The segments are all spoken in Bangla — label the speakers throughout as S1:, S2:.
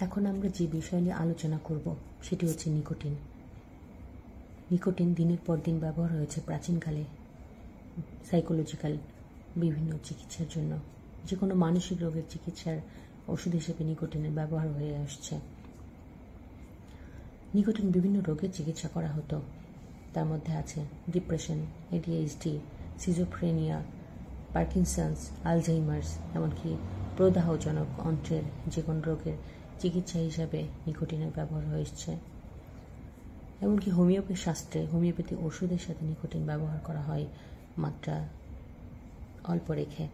S1: এখন আমরা যে বিষয় নিয়ে আলোচনা করব সেটি হচ্ছে নিকোটিন। নিকোটিন দিনের পর দিন ব্যবহার হয়েছে প্রাচীনকালে সাইকোলজিক্যাল বিভিন্ন চিকিৎসার জন্য। যে কোনো মানসিক রোগের চিকিৎসার ওষুধ হিসেবে নিকোটিনের ব্যবহার হয়ে আসছে। নিকোটিন বিভিন্ন রোগের চিকিৎসা করা হতো। তার মধ্যে আছে depression, ADHD, schizophrenia, Parkinson's, Alzheimer's, এমনকি প্রদাহজনক অন্ত্রের যে কোনো রোগের চিকিৎসা হিসাবে নিকোটিনের ব্যবহার হয়েছে। এমনকি হোমিওপ্যাথি শাস্ত্রে হোমিওপ্যাথি ওষুধের সাথে নিকোটিন ব্যবহার করা হয় মাত্রা অল্প রেখে।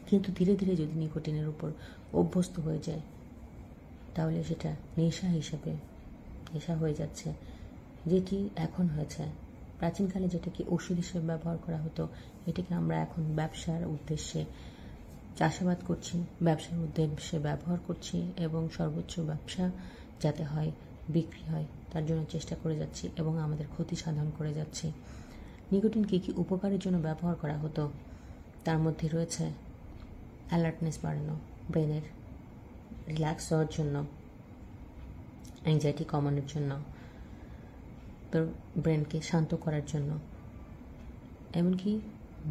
S1: কিন্তু ধীরে ধীরে যদি নিকোটিনের উপর অভ্যস্ত হয়ে যায় তাহলে সেটা নেশা হয়ে যাচ্ছে, যেটি এখন হয়েছে। প্রাচীনকালে যেটাকে ওষুধ হিসেবে ব্যবহার করা হতো এটাকে আমরা এখন ব্যবসার উদ্দেশ্যে চাষাবাদ করছি, ব্যবসার উদ্দেশ্যে ব্যবহার করছি এবং সর্বোচ্চ ব্যবসা যাতে হয়, বিক্রি হয় তার জন্য চেষ্টা করে যাচ্ছি এবং আমাদের ক্ষতি সাধন করে যাচ্ছি। নিকোটিন কী কী উপকারের জন্য ব্যবহার করা হতো তার মধ্যে রয়েছে অ্যালার্টনেস বাড়ানো, ব্রেনের রিল্যাক্স হওয়ার জন্য, অ্যাংজাইটি কমানোর জন্য, ব্রেনকে শান্ত করার জন্য, এমনকি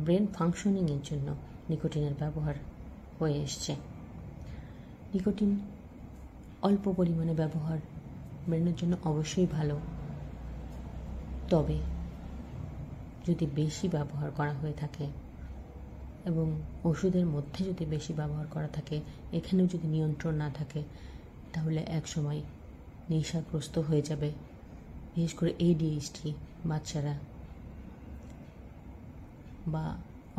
S1: ব্রেন ফাংশনিংয়ের জন্য নিকোটিনের ব্যবহার হয়ে এসছে। নিকোটিন অল্প পরিমাণে ব্যবহার ব্রেনের জন্য অবশ্যই ভালো, তবে যদি বেশি ব্যবহার করা হয়ে থাকে এবং ওষুধের মধ্যে যদি বেশি ব্যবহার করা থাকে, এখানেও যদি নিয়ন্ত্রণ না থাকে তাহলে একসময় নেশাগ্রস্ত হয়ে যাবে। বিশেষ করে ADHD বাচ্চারা বা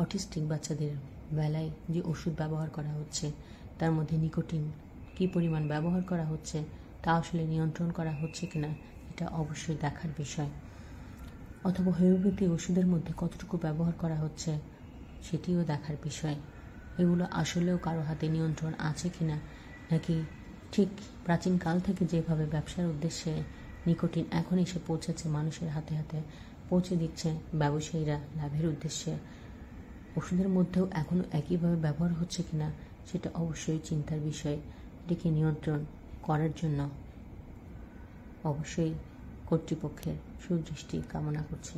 S1: অটিস্টিক বাচ্চাদের বেলায় যে ওষুধ ব্যবহার করা হচ্ছে তার মধ্যে নিকোটিন কী পরিমাণ ব্যবহার করা হচ্ছে তা আসলে নিয়ন্ত্রণ করা হচ্ছে কিনা এটা অবশ্যই দেখার বিষয়। অথবা হোমিওপ্যাথি ওষুধের মধ্যে কতটুকু ব্যবহার করা হচ্ছে সেটিও দেখার বিষয়। এগুলো আসলেও কারো হাতে নিয়ন্ত্রণ আছে কিনা, নাকি ঠিক প্রাচীনকাল থেকে যেভাবে ব্যবসার উদ্দেশ্যে নিকোটিন এখন এসে পৌঁছেছে, মানুষের হাতে হাতে পৌঁছে দিচ্ছে ব্যবসায়ীরা লাভের উদ্দেশ্যে, ওষুধের মধ্যেও এখনও একইভাবে ব্যবহার হচ্ছে কিনা সেটা অবশ্যই চিন্তার বিষয়। এটিকে নিয়ন্ত্রণ করার জন্য অবশ্যই কর্তৃপক্ষের সুদৃষ্টি কামনা করছি।